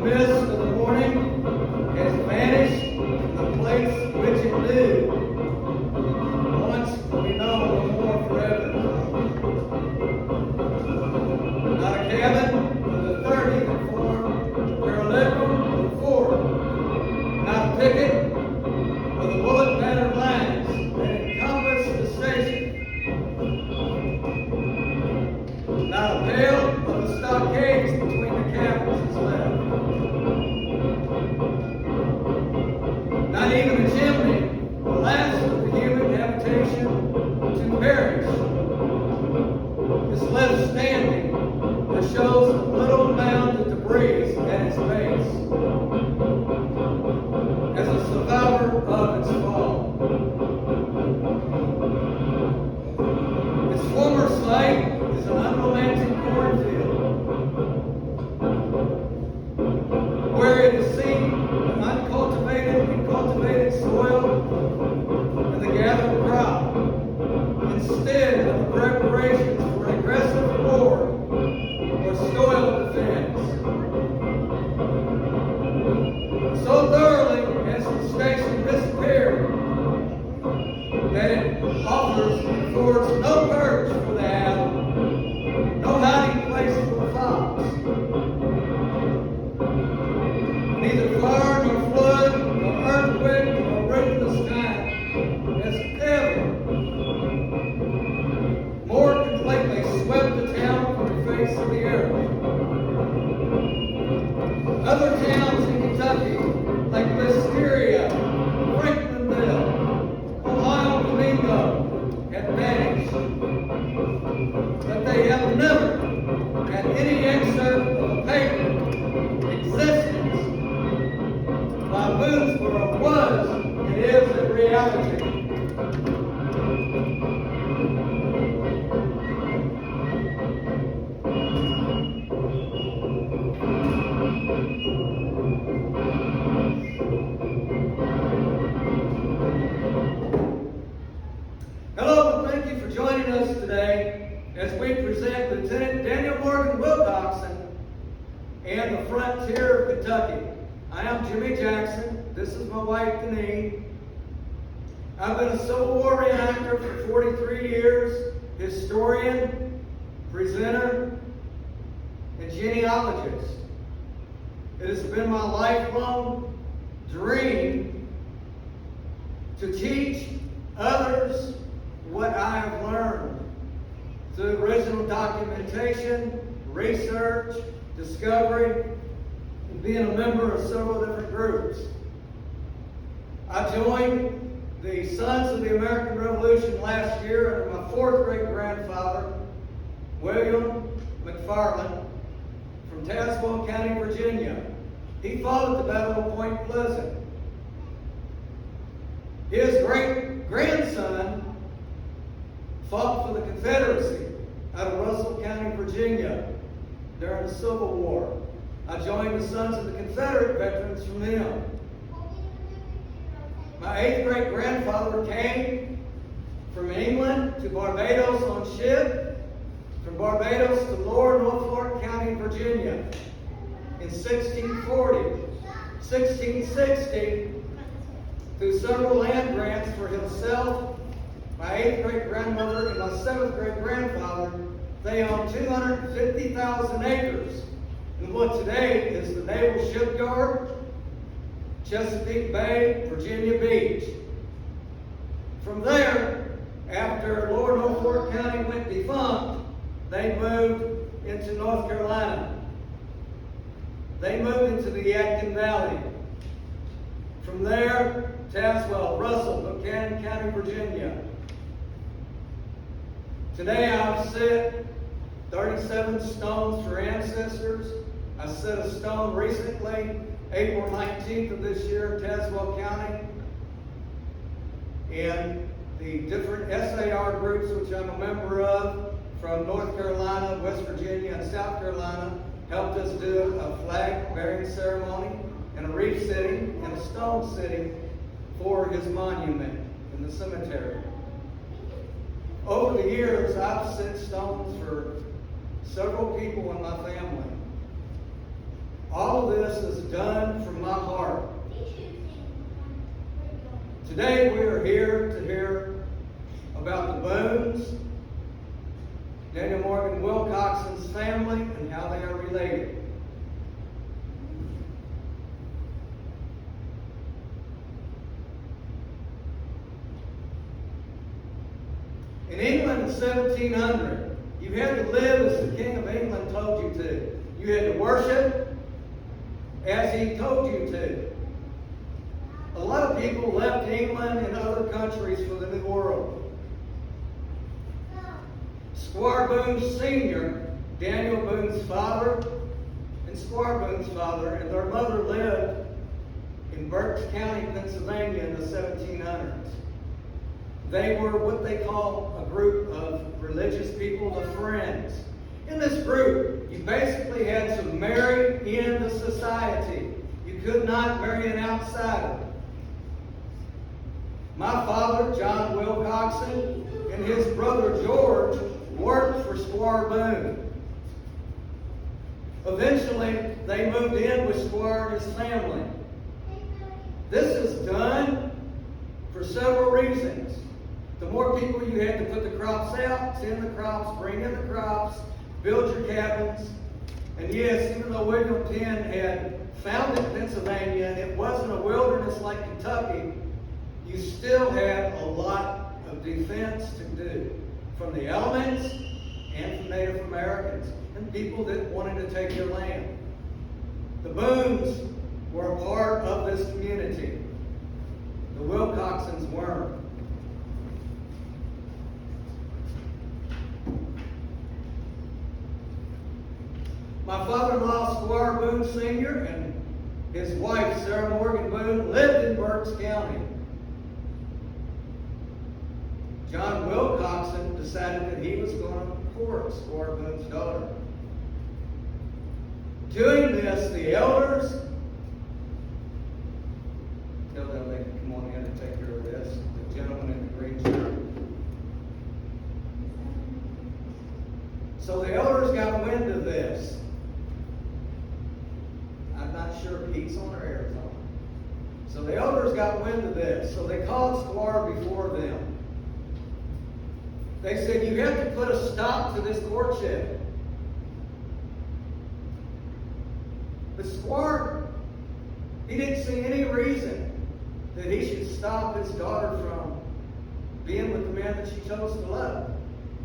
mist of the morning has vanished from the place which it knew. Once we know no more forever. Not a cabin with a 30 that formed parallel with a fort. Not a picket with the bullet-battered lines that encompass the station. Not a pale of the stockades between the cabins is left. Not even a chimney, the last of the human habitation to perish, is left standing that shows a little mound of debris at its base as a survivor of its fall. Its former site is an unromantic cornfield where it has seen the uncultivated and cultivated soil and the gathered crop instead of the preparations for aggressive war or soil defense. So thoroughly has the station disappeared that it affords no perch for the owl, no hiding place for the fox. Neither fire nor flood, nor earthquake, nor ruthless time has ever more completely swept the town from the face of the earth. Other towns in Kentucky, like Wisteria, Franklinville, Ohio, Domingo, have vanished. But they have never had any excerpt of a paper existence while Boonesborough was and is a reality. Hello, and thank you for joining us today as we present Lieutenant Daniel Morgan Wilcoxon and the Frontier of Kentucky. I am Jimmy Jackson. This is my wife, Denise. I've been a Civil War reenactor for 43 years, historian, presenter, and genealogist. It has been my lifelong dream to teach others what I have learned through original documentation, research, discovery, and being a member of several different groups. I joined the Sons of the American Revolution last year under my fourth great-grandfather, William McFarland, from Tazewell County, Virginia. He fought at the Battle of Point Pleasant. His great-grandson fought for the Confederacy out of Russell County, Virginia during the Civil War. I joined the Sons of the Confederate Veterans from him. My eighth great-grandfather came from England to Barbados on ship, from Barbados to Lower Norfolk County, Virginia in 1640. 1660, through several land grants for himself, my eighth great-grandmother, and my seventh great-grandfather, they owned 250,000 acres in what today is the Naval Shipyard, Chesapeake Bay, Virginia Beach. From there, after Lower Norfolk County went defunct, they moved into North Carolina. They moved into the Yadkin Valley. From there, Tazewell, Russell, Buchanan County, Virginia. Today I've set 37 stones for ancestors. I set a stone recently, April 19th of this year in Tazewell County. And the different SAR groups, which I'm a member of, from North Carolina, West Virginia, and South Carolina, helped us do a flag bearing ceremony and a wreath sitting and a stone sitting for his monument in the cemetery. Over the years, I've set stones for several people in my family. All of this is done from my heart. Today we are here to hear about the Boones, Daniel Morgan Wilcoxon's family, and how they are related. In England in 1700, you had to live as the King of England told you to. You had to worship as he told you to. A lot of people left England and other countries for the New World. Squire Boone Sr., Daniel Boone's father, and Squire Boone's father, and their mother lived in Berks County, Pennsylvania in the 1700s. They were what they call a group of religious people, the Friends. In this group, you basically had to marry into society. You could not marry an outsider. My father, John Wilcoxon, and his brother George worked for Squire Boone. Eventually, they moved in with Squire and his family. This is done for several reasons. The more people you had to put the crops out, tend the crops, bring in the crops, build your cabins. And yes, even though William Penn had founded Pennsylvania and it wasn't a wilderness like Kentucky, you still had a lot of defense to do from the elements and from Native Americans and people that wanted to take their land. The Boones were a part of this community. The Wilcoxons weren't. My father-in-law, Squire Boone Sr., and his wife, Sarah Morgan Boone, lived in Berks County. John Wilcoxon decided that he was going to court Squire Boone's daughter. Doing this, the elders tell them they can come on in and take care of this. The gentleman in the green shirt. So the elders got wind of this. I'm not sure if he's on or air's on. So the elders got wind of this. So they called Squire before them. They said, you have to put a stop to this courtship. But Squire, he didn't see any reason that he should stop his daughter from being with the man that she chose to love.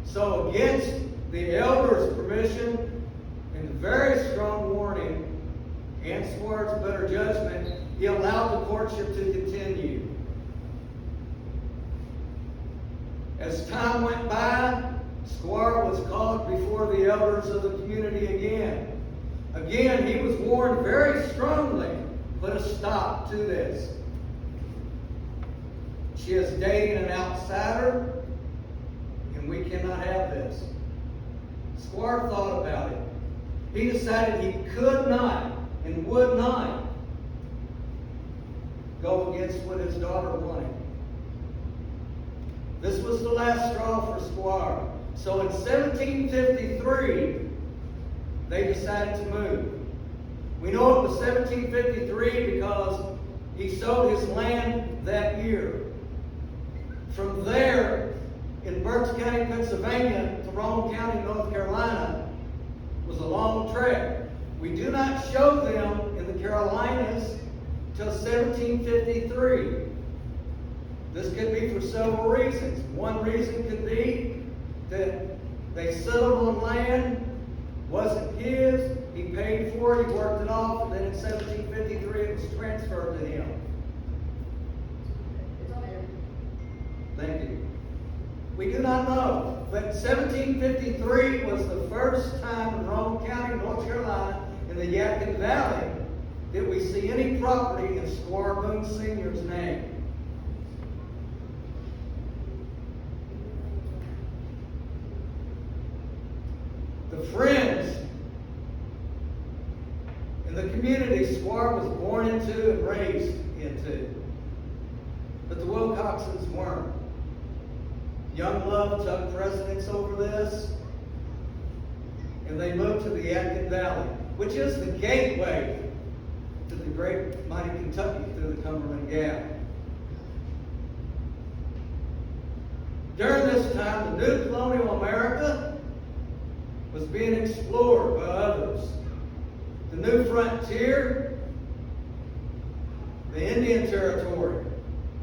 So against the elders' permission and very strong warning and Squire's better judgment, he allowed the courtship to continue. As time went by, Squire was called before the elders of the community again. Again, he was warned very strongly, put a stop to this. She is dating an outsider, and we cannot have this. Squire thought about it. He decided he could not and would not go against what his daughter wanted. This was the last straw for Squire. So in 1753, they decided to move. We know it was 1753 because he sold his land that year. From there, in Berks County, Pennsylvania, to Rome County, North Carolina, was a long trek. We do not show them in the Carolinas till 1753. This could be for several reasons. One reason could be that they settled on land, wasn't his, he paid for it, he worked it off, and then in 1753 it was transferred to him. Thank you. We do not know, but 1753 was the first time in Rome County, North Carolina, in the Yadkin Valley, that we see any property in Squire Boone Sr.'s name. The Friends in the community Squire was born into and raised into. But the Wilcoxons weren't. Young love took precedence over this, and they moved to the Yadkin Valley. which is the gateway to the great mighty Kentucky through the Cumberland Gap. During this time, the new colonial America was being explored by others. The new frontier, the Indian Territory,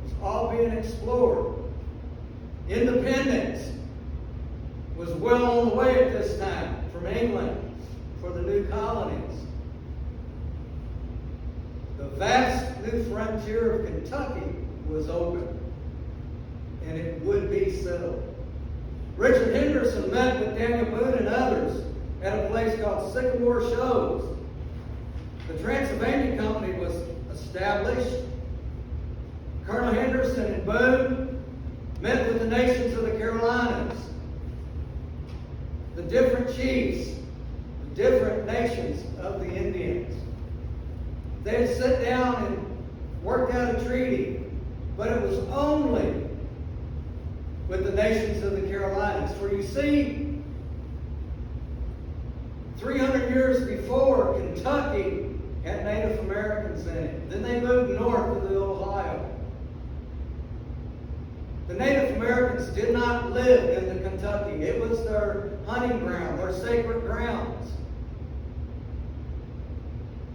was all being explored. Independence was well on the way at this time from England for the new colonies. The vast new frontier of Kentucky was open, and it would be settled. Richard Henderson met with Daniel Boone and others at a place called Sycamore Shows. The Transylvania Company was established. Colonel Henderson and Boone met with the nations of the Carolinas, the different chiefs, the different nations of the Indians. They had sat down and worked out a treaty, but it was only with the nations of the Carolinas. For you see, 300 years before, Kentucky had Native Americans in it. Then they moved north to the Ohio. The Native Americans did not live in the Kentucky. It was their hunting ground, their sacred grounds.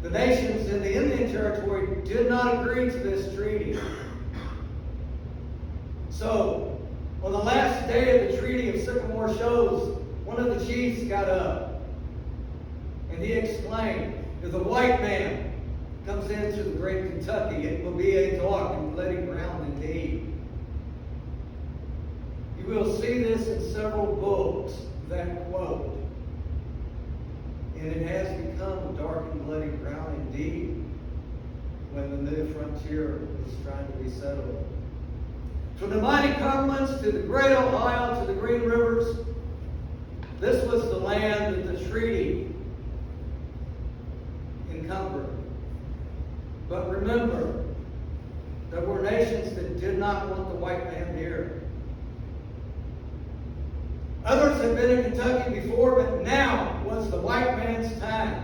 The nations in the Indian Territory did not agree to this treaty. So, on the last day of the Treaty of Sycamore Shows, one of the chiefs got up and he exclaimed, "If the white man comes into the great Kentucky, it will be a dark and bloody ground indeed." You will see this in several books, that quote. And it has become a dark and bloody ground indeed when the new frontier was trying to be settled. From the mighty Cumberlands to the great Ohio to the Green Rivers, this was the land that the treaty encumbered. But remember, there were nations that did not want the white man here. Others had been in Kentucky before, but now was the white man's time.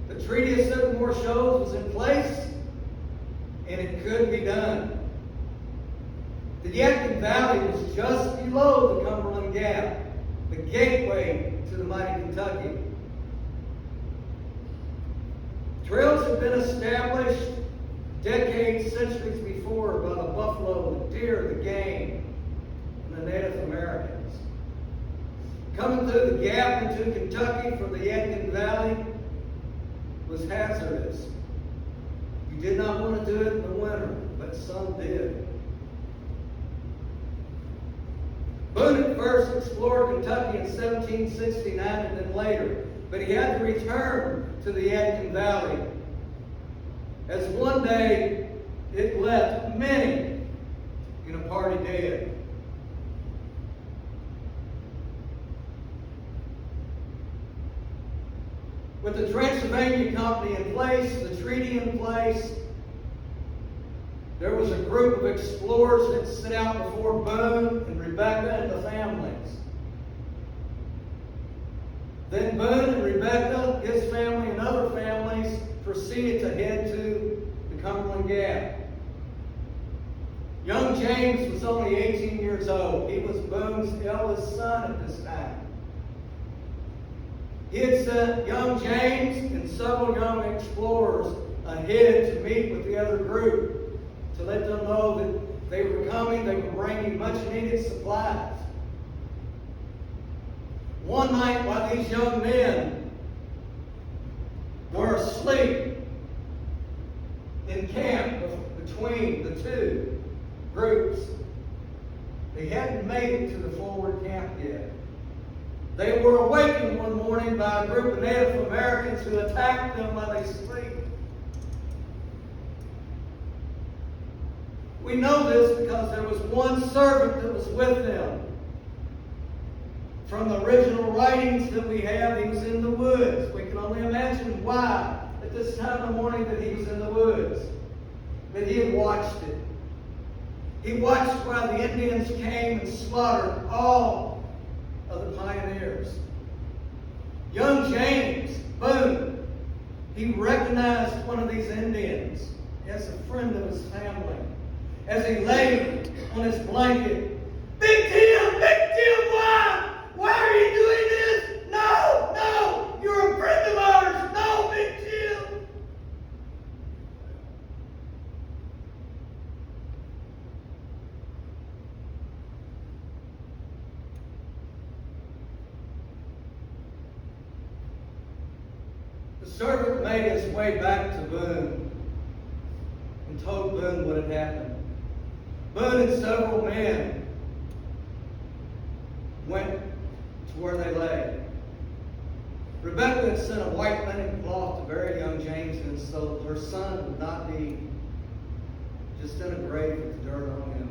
The Treaty of Sycamore Shows was in place, and it could be done. The Yadkin Valley was just below the Cumberland Gap, the gateway to the mighty Kentucky. Trails had been established decades, centuries before by the buffalo, the deer, the game, and the Native Americans. Coming through the gap into Kentucky from the Yadkin Valley was hazardous. You did not want to do it in the winter, but some did. Boone at first explored Kentucky in 1769 and then later, but he had to return to the Yadkin Valley, as one day it left many in a party dead. With the Transylvania Company in place, the treaty in place, there was a group of explorers that set out before Boone and Rebecca and the families. Then Boone and Rebecca, his family, and other families proceeded to head to the Cumberland Gap. Young James was only 18 years old. He was Boone's eldest son at this time. He had sent young James and several young explorers ahead to meet with the other group to let them know that they were coming, they were bringing much needed supplies. One night while these young men were asleep in camp between the two groups, they hadn't made it to the forward camp yet. They were awakened one morning by a group of Native Americans who attacked them while they sleep. We know this because there was one servant that was with them. From the original writings that we have, he was in the woods. We can only imagine why at this time of the morning that he was in the woods. But he had watched it. He watched while the Indians came and slaughtered all of the pioneers. Young James Boone, he recognized one of these Indians as a friend of his family. As he lay on his blanket, Big Tim, why? Why are you doing this? No, you're a friend of ours. No, Big Tim. The servant made his way back to Boone and told Boone what had happened. Boone and several men went to where they lay. Rebecca had sent a white linen cloth to bury young James, and so her son would not be just in a grave with dirt on him.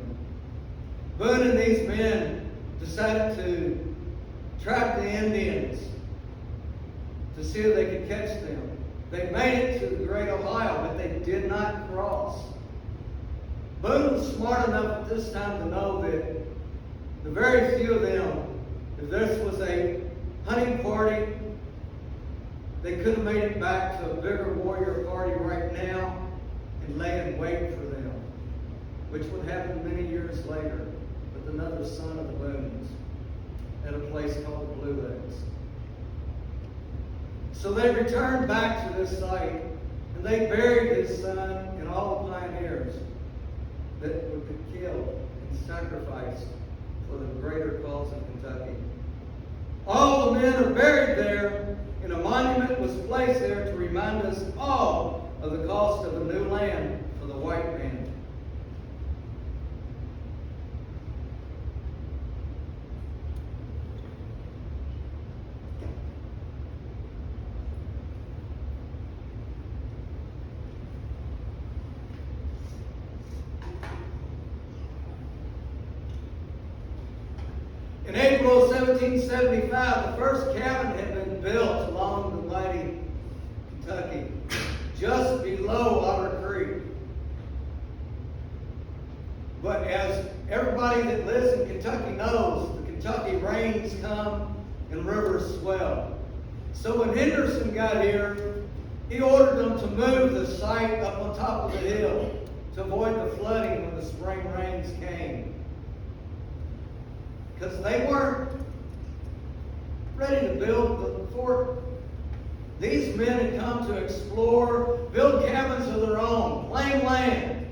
Boone and these men decided to trap the Indians to see if they could catch them. They made it to the Great Ohio, but they did not cross. Boone was smart enough at this time to know that the very few of them, if this was a hunting party, they could have made it back to a bigger warrior party right now and lay in wait for them, which would happen many years later with another son of the Boones at a place called the Blue Lakes. So they returned back to this site, and they buried his son and all the pioneers that would be killed and sacrificed for the greater cause of Kentucky. All the men are buried there, and a monument was placed there to remind us all of the cost of a new land for the white man. In April of 1775, the first cabin had been built along the mighty Kentucky, just below Otter Creek. But as everybody that lives in Kentucky knows, the Kentucky rains come and rivers swell. So when Henderson got here, he ordered them to move the site up on top of the hill to avoid the flooding when the spring rains came. Because they weren't ready to build the fort. These men had come to explore, build cabins of their own, claim land.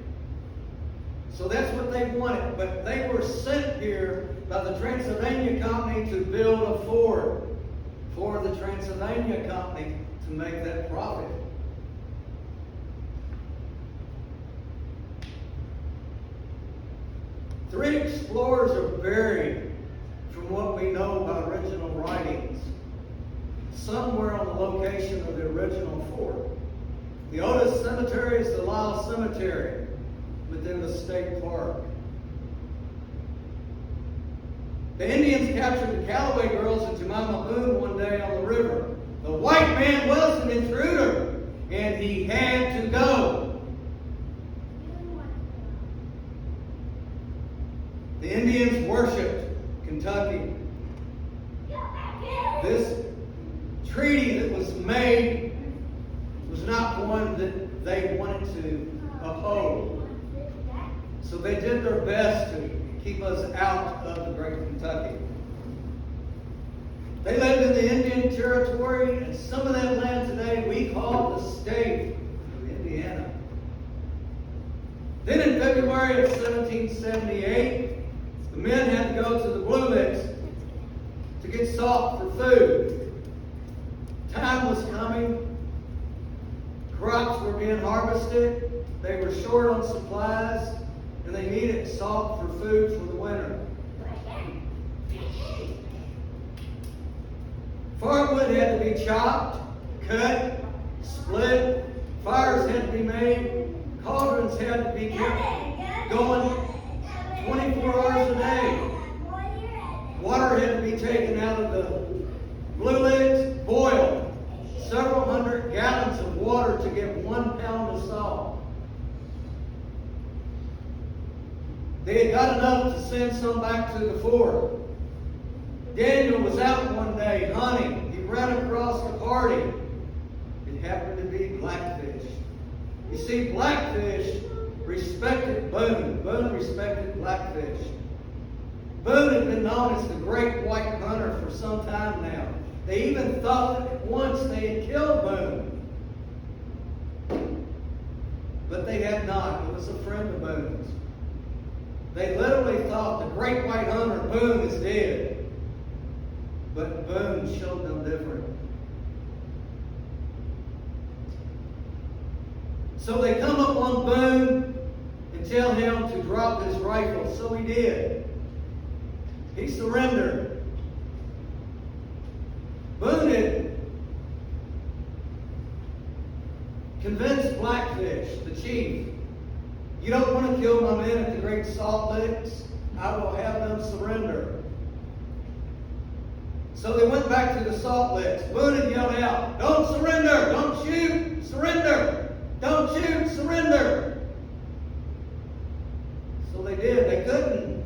So that's what they wanted. But they were sent here by the Transylvania Company to build a fort for the Transylvania Company to make that profit. Three explorers are buried, from what we know by original writings, somewhere on the location of the original fort. The oldest cemetery is the Lyle Cemetery within the state park. The Indians captured the Callaway girls and Jemima Boone one day on the river. The white man was an intruder, and he had to go. The Indians worshipped Kentucky. This treaty that was made was not one that they wanted to uphold. So they did their best to keep us out of the great Kentucky. They lived in the Indian Territory, and some of that land today we call the state of Indiana. Then in February of 1778, the men had to go to the Blue Lakes to get salt for food. Time was coming. Crops were being harvested. They were short on supplies, and they needed salt for food for the winter. Firewood had to be chopped, cut, split. Fires had to be made. Cauldrons had to be kept going 24 hours a day. Water had to be taken out of the Blue Lakes, boiled. Several hundred gallons of water to get 1 pound of salt. They had got enough to send some back to the fort. Daniel was out one day hunting. He ran across the party. It happened to be Blackfish. You see, Blackfish respected Boone. Boone respected Blackfish. Boone had been known as the great white hunter for some time now. They even thought that once they had killed Boone. But they had not. It was a friend of Boone's. They literally thought the great white hunter Boone is dead. But Boone showed them different. So they come up on Boone and tell him to drop his rifle. So he did. He surrendered. Boone had convinced Blackfish, the chief, you don't want to kill my men at the Great Salt Licks? I will have them surrender. So they went back to the Salt Licks. Boone had yelled out, don't surrender, don't shoot, surrender. Don't shoot, surrender. So they did. They couldn't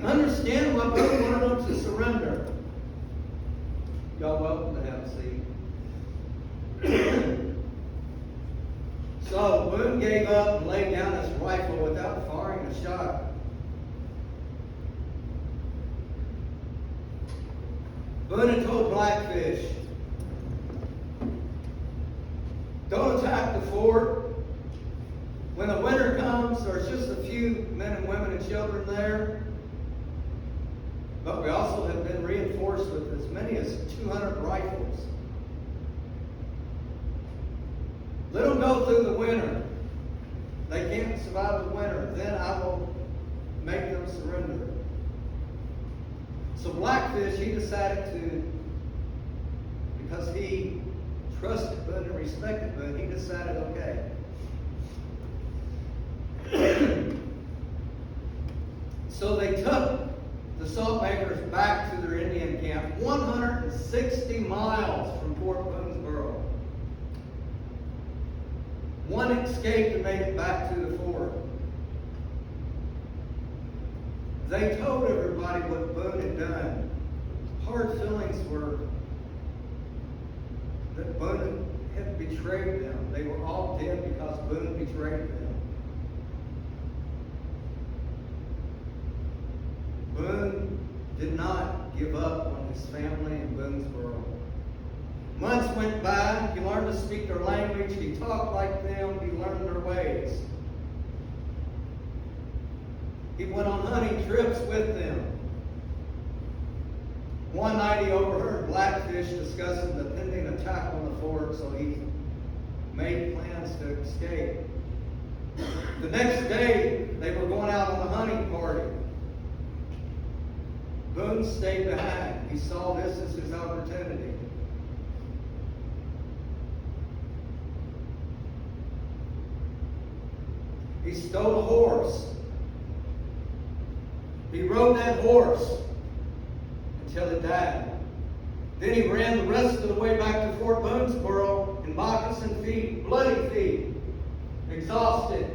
understand why Boone wanted them to surrender. Y'all welcome to have a seat. So Boone gave up and laid down his rifle without firing a shot. Boone had told Blackfish, don't attack the fort. When the winter comes, there's just a few men and women and children there. But we also have been reinforced with as many as 200 rifles. Let them go through the winter. They can't survive the winter. Then I will make them surrender. So Blackfish, he decided to, because he trusted Boone and respected Boone, he decided, okay. So they took the salt makers back to their Indian camp, 160 miles from Fort Boonesborough. One escaped and made it back to the fort. They told everybody what Boone had done. Hard feelings were that Boone had betrayed them. They were all dead because Boone betrayed them. Boone did not give up on his family in Boonesborough. Months went by. He learned to speak their language. He talked like them. He learned their ways. He went on hunting trips with them. One night he overheard Blackfish discussing the pending attack on the fort, so he made plans to escape. The next day, they were going out on a hunting party. Boone stayed behind. He saw this as his opportunity. He stole a horse. He rode that horse until it died. Then he ran the rest of the way back to Fort Boonesborough in moccasin feet, bloody feet, exhausted,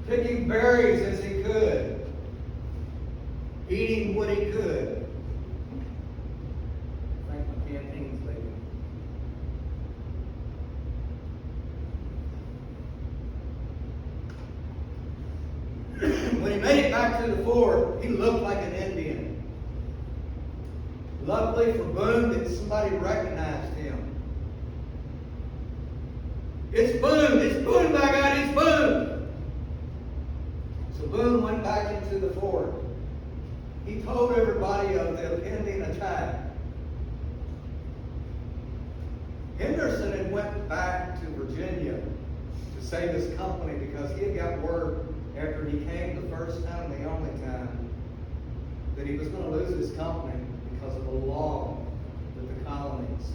picking berries as he could, eating what he could. Thank my canteens, lady. When he made it back to the fort, he looked like an Indian. Luckily for Boone, that somebody recognized him. It's Boone! It's Boone, by God! It's Boone! So Boone went back into the fort. He told everybody of the impending attack. Henderson had went back to Virginia to save his company because he had got word after he came the first time, the only time, that he was going to lose his company because of a law with the colonies.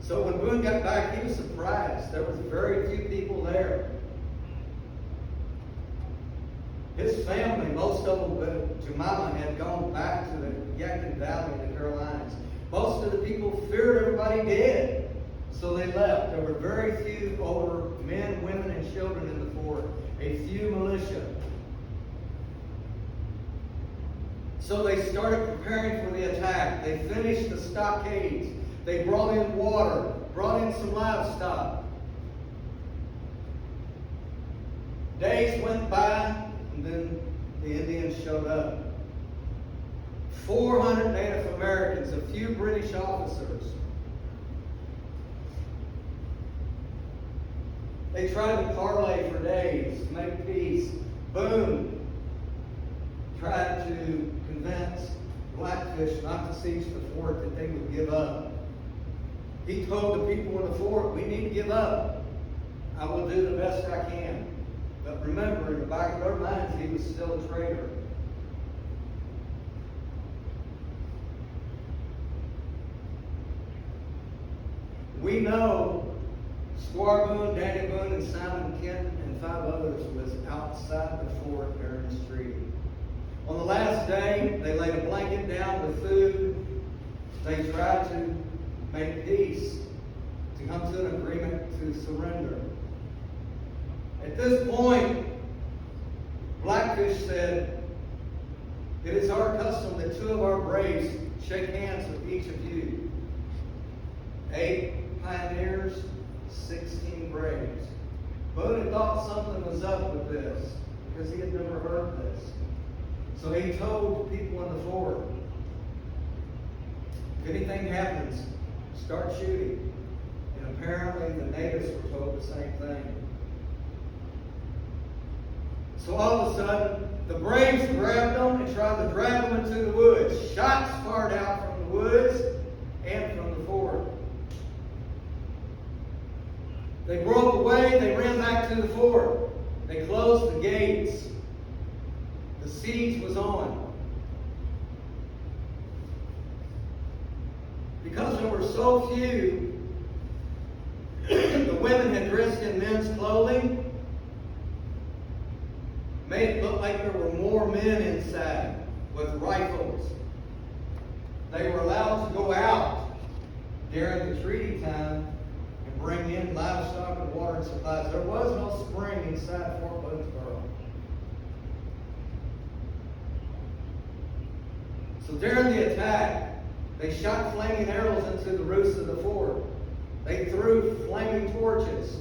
So when Boone got back, he was surprised. There was very few people there. His family, most of them but Jemima, had gone back to the Yakin Valley in the Carolinas. Most of the people feared everybody dead. So they left. There were very few older men, women, and children in the fort. A few militia. So they started preparing for the attack. They finished the stockades. They brought in water, brought in some livestock. Days went by, and then the Indians showed up. 400 Native Americans, a few British officers. They tried to parley for days, make peace. Boone tried to convince Blackfish not to siege the fort, that they would give up. He told the people in the fort, we need to give up. I will do the best I can. But remember, in the back of their minds, he was still a traitor. We know Squire Boone, Danny Boone, and Simon Kent, and 5 others was outside the fort during this treaty. On the last day, they laid a blanket down with food. They tried to make peace, to come to an agreement to surrender. At this point, Blackfish said, it is our custom that 2 of our braves shake hands with each of you. 8 pioneers, 16 braves. Boone had thought something was up with this because he had never heard this. So he told people in the fort, if anything happens, start shooting. And apparently the natives were told the same thing. So all of a sudden, the braves grabbed them and tried to drag them into the woods. Shots fired out from the woods and from the fort. They broke away, they ran back to the fort. They closed the gates. The siege was on. Because there were so few, the women had dressed in men's clothing, made it look like there were more men inside with rifles. They were allowed to go out during the treaty time and bring in livestock and water and supplies. There was no spring inside Fort Boonesborough. So during the attack, they shot flaming arrows into the roofs of the fort. They threw flaming torches.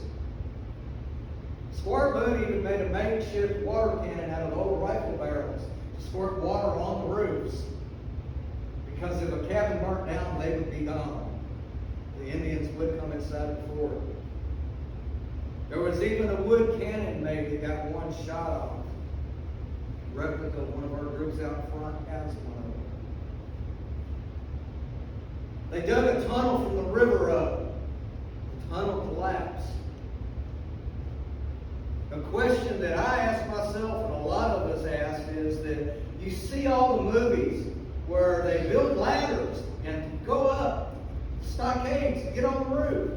Squire Boone even made a makeshift water cannon out of old rifle barrels to squirt water on the roofs. Because if a cabin burnt down, they would be gone. The Indians would come inside the fort. There was even a wood cannon made that got one shot off. A replica of one of our groups out front has one of them. They dug a tunnel from the river up. The tunnel collapsed. A question that I ask myself and a lot of us ask is that you see all the movies where they build ladders and go up stockades and get on the roof.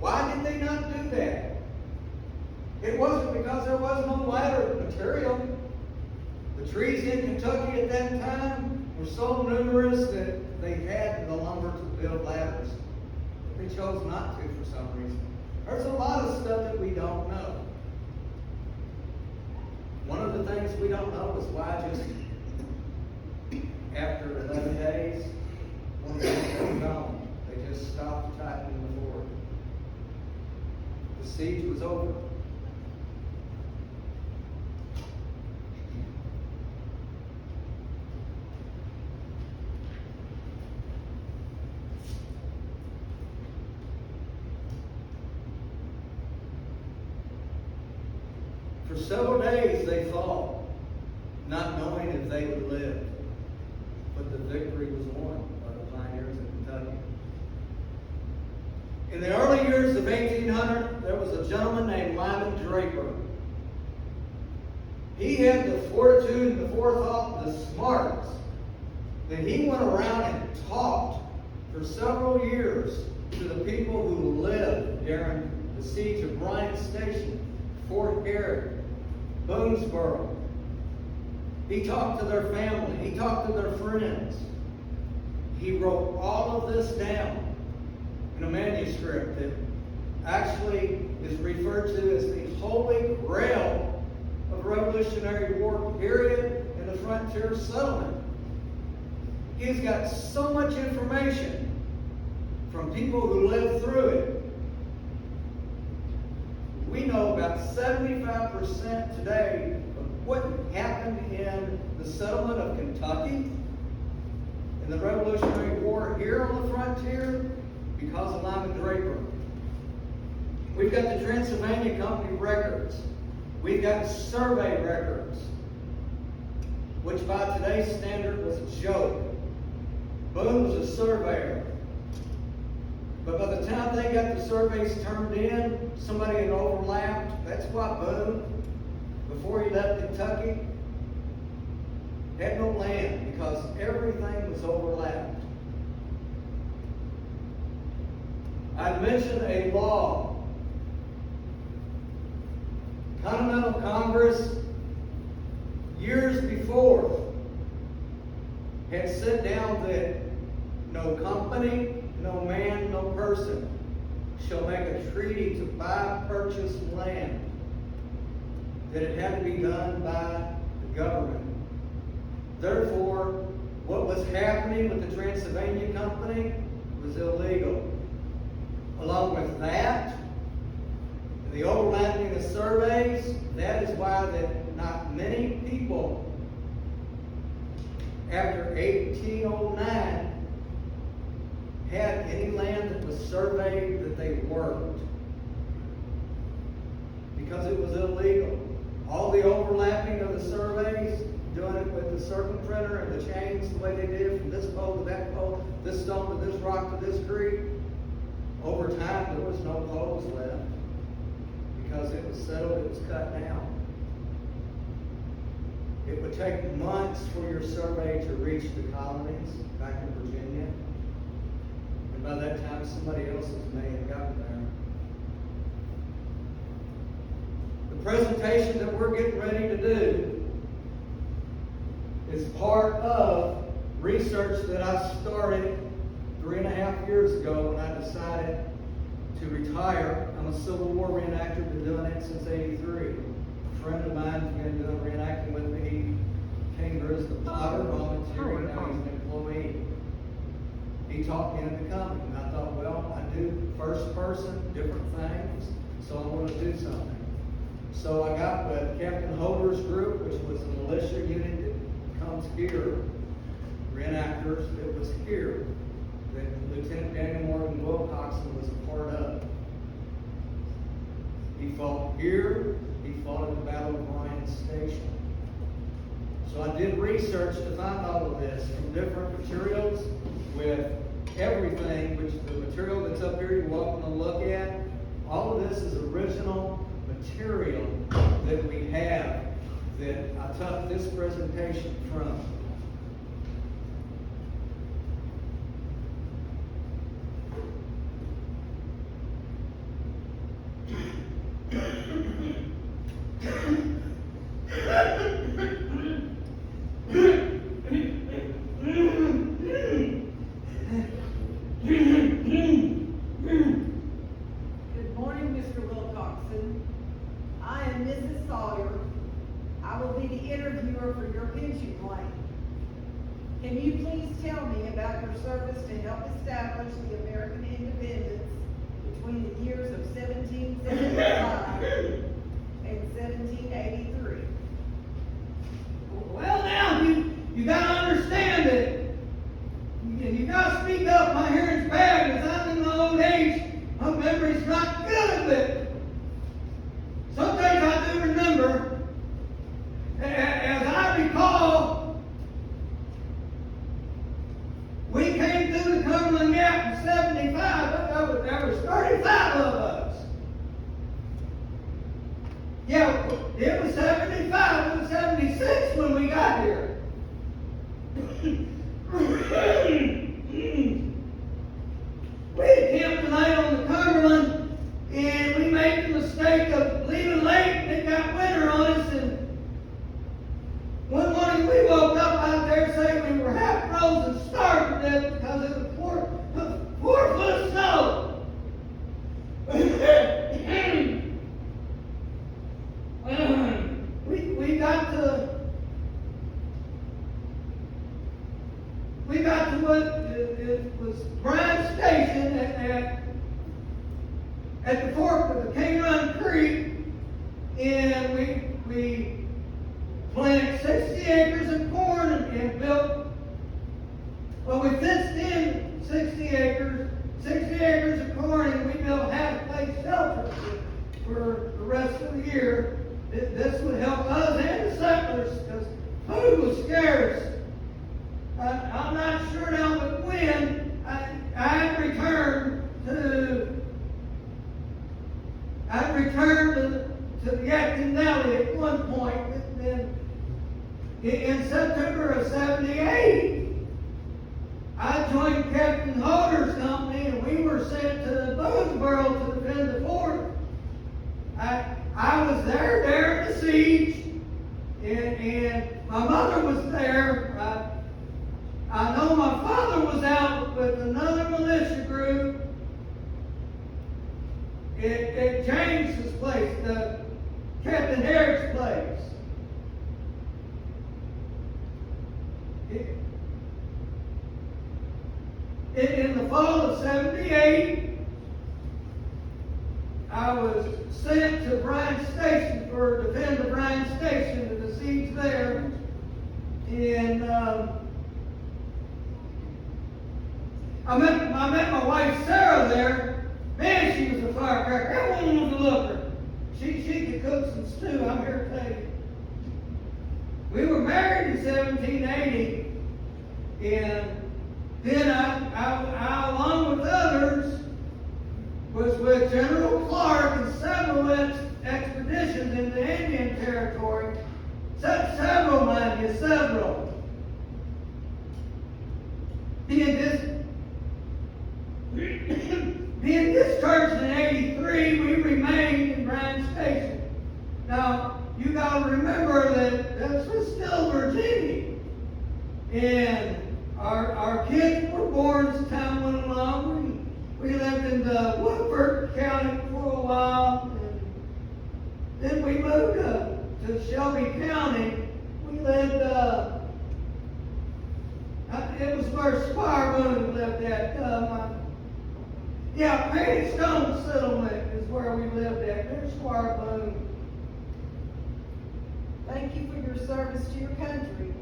Why did they not do that? It wasn't because there was no ladder material. The trees in Kentucky at that time were so numerous that they had the lumber to build ladders. But they chose not to for some reason. There's a lot of stuff that we don't know. One of the things we don't know is why just after 11 days, when they were gone, they just stopped tightening the fort. The siege was over. For several days they fought, not knowing if they would live. But the victory was won by the pioneers of Kentucky. In the early years of 1800, there was a gentleman named Lyman Draper. He had the fortitude and the forethought, the smarts, that he went around and talked for several years to the people who lived during the siege of Bryant Station, Fort Garrett, Boonesborough. He talked to their family. He talked to their friends. He wrote all of this down in a manuscript that actually is referred to as the Holy Grail of Revolutionary War period and the frontier settlement. He's got so much information from people who lived through it. We know about 75% today of what happened in the settlement of Kentucky, in the Revolutionary War here on the frontier, because of Lyman Draper. We've got the Transylvania Company records. We've got survey records, which by today's standard was a joke. Boone was a surveyor. But by the time they got the surveys turned in, somebody had overlapped. That's why Boone, before he left Kentucky, had no land, because everything was overlapped. I mentioned a law. Continental Congress, years before, had set down that no company, no man, no person shall make a treaty to buy, purchase land, that it had to be done by the government. Therefore, what was happening with the Transylvania Company was illegal. Along with that, the overlapping of surveys, that is why that not many people after 1809 had any land that was surveyed that they worked, because it was illegal. All the overlapping of the surveys, doing it with the circumference and the chains the way they did from this pole to that pole, this stone to this rock to this creek, over time there was no poles left, because it was settled, it was cut down. It would take months for your survey to reach the colonies back in Virginia. And by that time, somebody else's may have gotten there. The presentation that we're getting ready to do is part of research that I started 3.5 years ago when I decided to retire. I'm a Civil War reenactor, been doing it since '83. A friend of mine has been doing reenacting with me. He came here as the plotter, volunteer, and now he's an employee. He taught me into becoming, and I thought, well, I do first person, different things, so I want to do something. So I got with Captain Holder's group, which was a militia unit that comes here, reenactors, that was here, that Lieutenant Daniel Morgan Wilcoxon was a part of. He fought here, he fought at the Battle of Bryan Station. So I did research to find all of this from different materials, with everything, which the material that's up here you're welcome to look at. All of this is original material that we have that I took this presentation from. Good morning, Mr. Wilcoxon. I am Mrs. Sawyer. I will be the interviewer for your pension claim. Can you please tell me about your service to help establish the American independence between the years of 1775 and 1783? Well, now, you got to understand it. You got to speak up. My hearing's bad because I'm in my old age. My memory's not good, but some things I do remember. As I recall, we came through the Cumberland Gap in 75. There was 35 of us. Yeah, it was 75. It was 76 when we got here. We camped tonight on the Cumberland, and we made the mistake of leaving late, and it got winter on us, and one morning we woke up out there saying we were half frozen, starved to death because it was 4 foot of snow. We got to we got to what it was Bryan Station at the fork of the King Run Creek, and we planted 60 acres of corn and built, well, we fenced in 60 acres of corn, and we built half-place shelters for the rest of the year. This would help us and the settlers because food was scarce. I'm not sure now, but when I returned to the Yankton Valley at one point, then in September of '78, I joined Captain Holder's company, and we were sent to Boonesborough to defend the fort. I was there during the siege, and my mother was there. I know my father was out with another militia group at James's place, Captain Harris' place. In the fall of '78, I was sent to Bryan Station for defend the Bryan Station to the siege there, and I met my wife Sarah there. Man, she was a firecracker. Everyone wanted to look her. She could cook some stew. I'm here to tell you. We were married in 1780, and then I along with others, was with General Clark in several expeditions in the Indian Territory. Several, mind you, several. Being discharged in '83, we remained in Bryan Station. Now, you got to remember that this was still Virginia. And our kids were born as time went along. We lived in Woodford County for a while. And then we moved to Shelby County. We lived, it was where Squire Boone lived at. Painted Stone Settlement is where we lived at. There's Squire Boone. Thank you for your service to your country.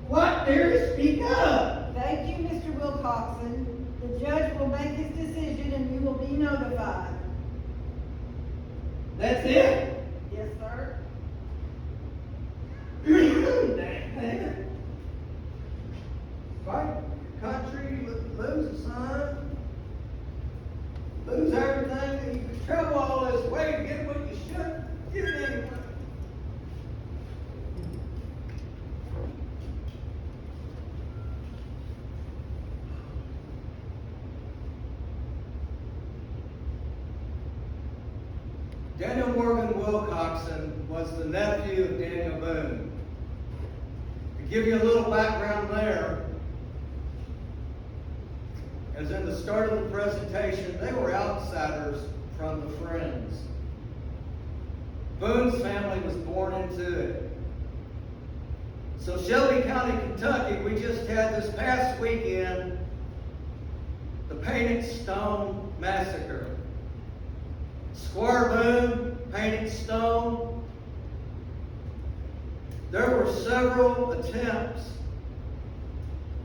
What, dear? Speak up. Thank you, Mr. Wilcoxon. The judge will make his decision and you will be notified. That's it? Yes, sir. Dang. Fight country, lose a son, lose everything. You could travel all this way to get what you should get anyway. Daniel Morgan Wilcoxon was the nephew of Daniel Boone. To give you a little background there, as in the start of the presentation, they were outsiders from the Friends. Boone's family was born into it. So Shelby County, Kentucky, we just had this past weekend the Painted Stone Massacre. Squire Boone, Painted Stone. There were several attempts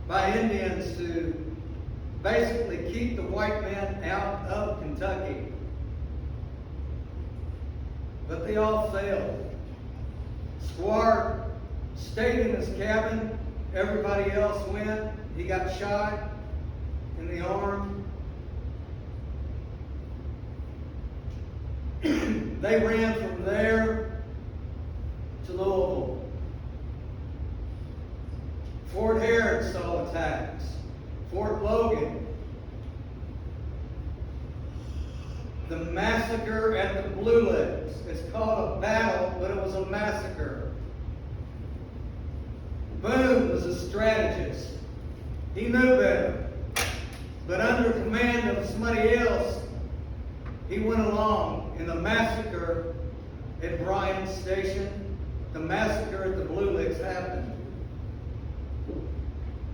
by Indians to basically keep the white men out of Kentucky. But they all failed. Squire stayed in his cabin. Everybody else went. He got shot in the arm. They ran from there to Louisville. Fort Harris saw attacks. Fort Logan. The massacre at the Blue Licks. It's called a battle, but it was a massacre. Boone was a strategist. He knew better. But under command of somebody else, he went along. In the massacre at Bryan Station, the massacre at the Blue Licks happened.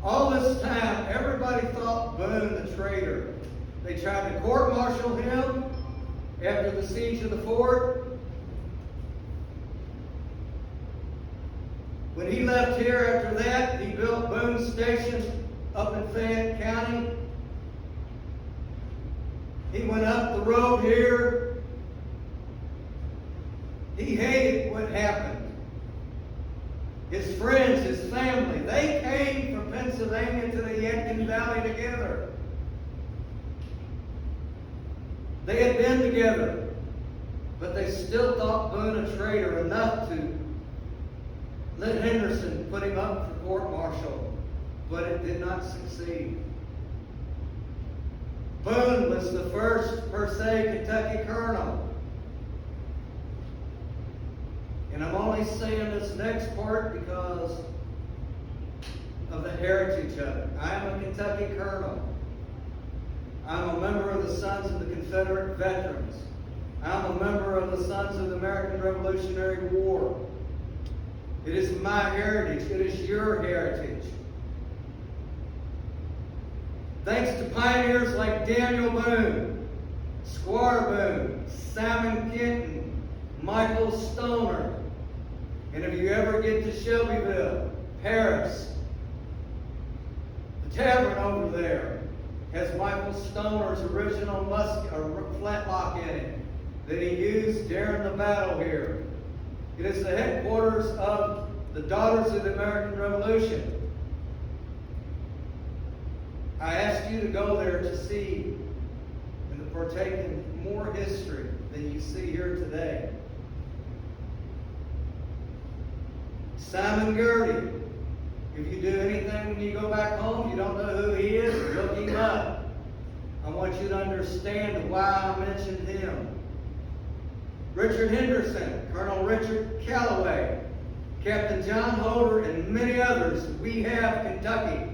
All this time, everybody thought Boone a traitor. They tried to court-martial him after the siege of the fort. When he left here after that, he built Boone Station up in Fayette County. He went up the road here. He hated what happened. His friends, his family, they came from Pennsylvania to the Yadkin Valley together. They had been together, but they still thought Boone a traitor enough to let Henderson put him up for court-martial, but it did not succeed. Boone was the first, per se, Kentucky colonel. And I'm only saying this next part because of the heritage of it. I am a Kentucky colonel. I'm a member of the Sons of the Confederate Veterans. I'm a member of the Sons of the American Revolutionary War. It is my heritage. It is your heritage. Thanks to pioneers like Daniel Boone, Squire Boone, Simon Kenton, Michael Stoner, and if you ever get to Shelbyville, Paris, the tavern over there has Michael Stoner's original flintlock in it that he used during the battle here. It is the headquarters of the Daughters of the American Revolution. I ask you to go there to see and to partake in more history than you see here today. Simon Gertie. If you do anything when you go back home, you don't know who he is, look him up. I want you to understand why I mentioned him. Richard Henderson, Colonel Richard Calloway, Captain John Holder, and many others. We have Kentucky.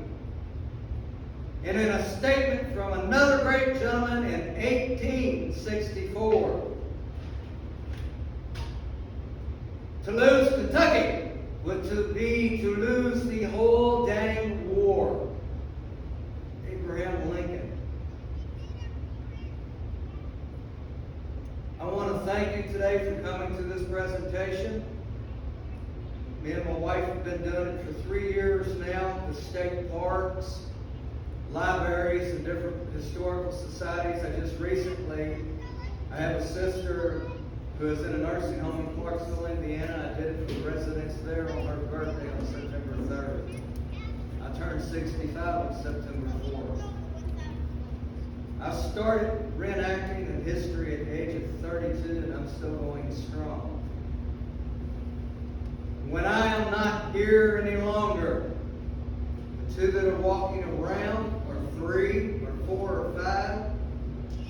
And in a statement from another great gentleman in 1864, to lose Kentucky would be to lose the whole dang war. Abraham Lincoln. I want to thank you today for coming to this presentation. Me and my wife have been doing it for 3 years now. The state parks, libraries, and different historical societies. I have a sister who is in a nursing home in Clarksville, Indiana. I did it for the residents there on her birthday on September 3rd. I turned 65 on September 4th. I started reenacting in history at the age of 32, and I'm still going strong. When I am not here any longer, the two that are walking around are 3 or 4 or 5.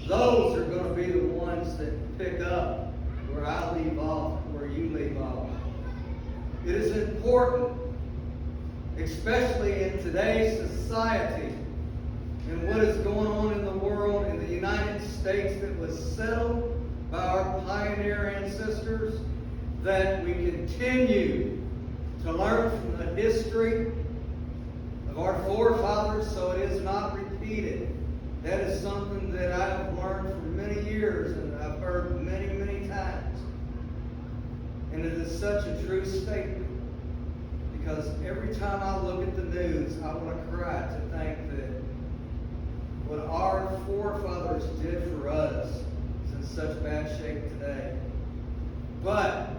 Those are going to be the ones that pick up where I leave off, where you leave off. It is important, especially in today's society, and what is going on in the world, in the United States that was settled by our pioneer ancestors, that we continue to learn from the history of our forefathers so it is not repeated. That is something that I have learned for many years and I've heard many, many times. And it is such a true statement, because every time I look at the news, I want to cry to think that what our forefathers did for us is in such bad shape today. But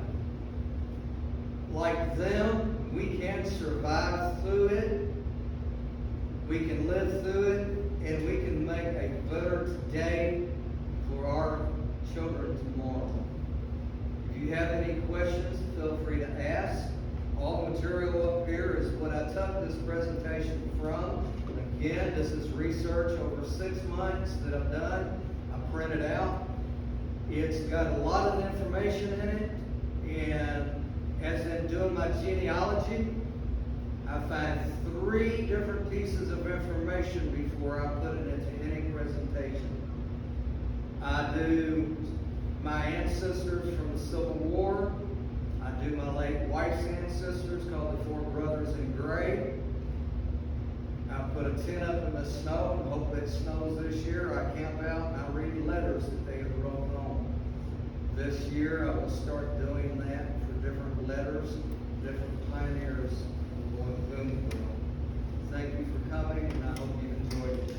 like them, we can survive through it, we can live through it, and we can make a better today for our children tomorrow. If you have any questions, feel free to ask. All the material up here is what I took this presentation from. Again, this is research over 6 months that I've done. I printed out. It's got a lot of information in it, and as in doing my genealogy, I find 3 different pieces of information before I put it into any presentation. I do my ancestors from the Civil War. I do my late wife's ancestors, called the Four Brothers in Gray. a tent up in the snow, and hopefully it snows this year. I camp out and I read letters that they have wrote home. This year I will start doing that for different letters, different pioneers of Boonesborough. Thank you for coming, and I hope you enjoyed it.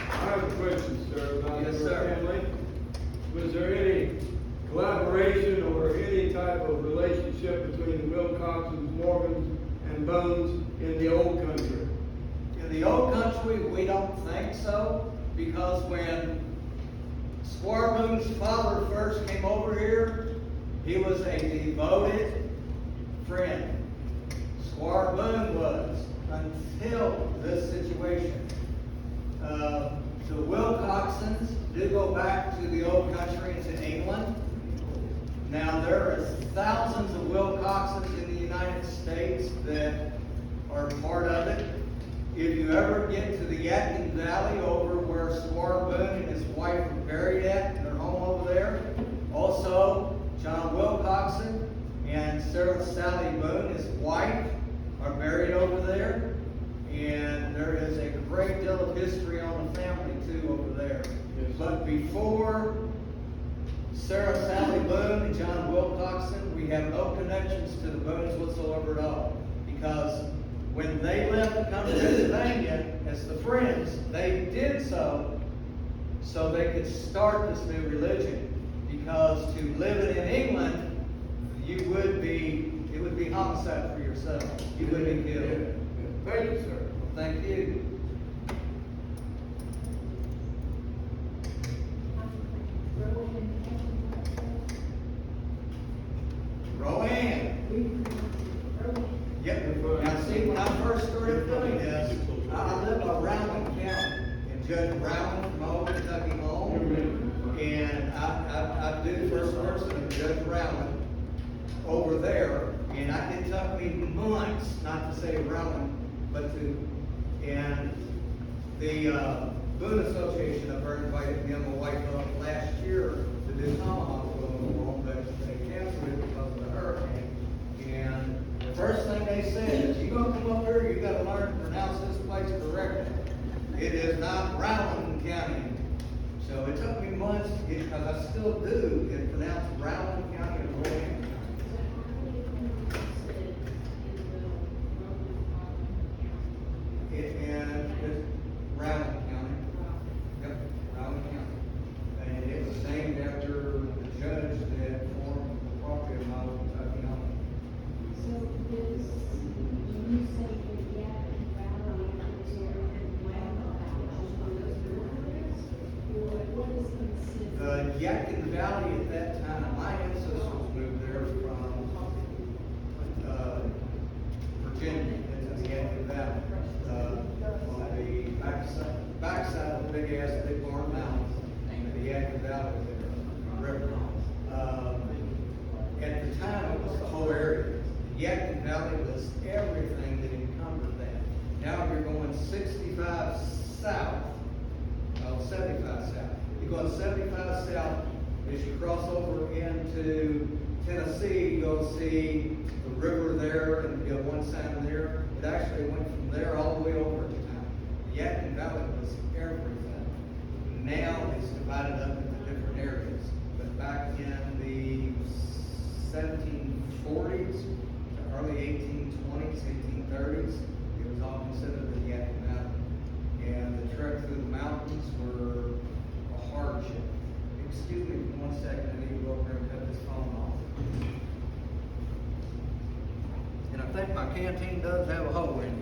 I have a question, sir, about Yes, your sir. family. Was there any collaboration or any type of relationship between the Wilcoxons, Morgans, and Bones in the old country? In the old country, we don't think so, because when Squire Boone's father first came over here, he was a devoted friend. Squire Boone was, until this situation. The Wilcoxons do go back to the old country, to England. Now, there are thousands of Wilcoxons in the United States that are part of it. If you ever get to the Yadkin Valley over where Squire Boone and his wife are buried at, their home over there. Also, John Wilcoxon and Sarah Sally Boone, his wife, are buried over there. And there is a great deal of history on the family too over there. Yes. But before Sarah Sally Boone and John Wilcoxon, we have no connections to the Boones whatsoever at all. Because when they left to come to Pennsylvania as the Friends, they did so they could start this new religion. Because to live it in England, it would be homicide for yourself. You would be killed. Yeah. Thank you, sir. Thank you. Rowan. Yep. Now see, when I first started doing this, I lived on Rowan County, and Judge Rowan from old Kentucky home, and I do first person of Judge Rowan over there, and it took me months, not to say Rowan, but and the Boone Association up there invited me and my wife up last year to do tomahawk with them, but they canceled it because of the hurricane. And the first thing they said is, you gonna come up here, you gotta learn to pronounce this place correctly. It is not Rowan County. So it took me months to get, because I still do, it pronounced Rowan County and Rowan County. And it's Rowan County. Yep, Rowan County. And it was named after the judge that formed the property of my old Kentucky home. So this, when you say the Yadkin Valley, is there a land or what is considered? Yadkin Valley at that time, my ancestors moved there from Virginia into the Yadkin Valley. On the backside of the big barn mountains, the Yadkin Valley there, river. At the time, it was the whole area. The Yadkin Valley was everything that encumbered that. Now you're going 65 south, 75 south. You're going 75 south, as you cross over into Tennessee, you'll see the river there, and you have one side there. It actually went from there all the way over to town. The Yadkin Valley was everything. Now it's divided up into different areas. But back in the 1740s, to early 1820s, 1830s, it was all considered the Yadkin Valley. And the trek through the mountains were a hardship. Excuse me for 1 second, I need to go over and cut this phone off. And I think my canteen does have a hole in it.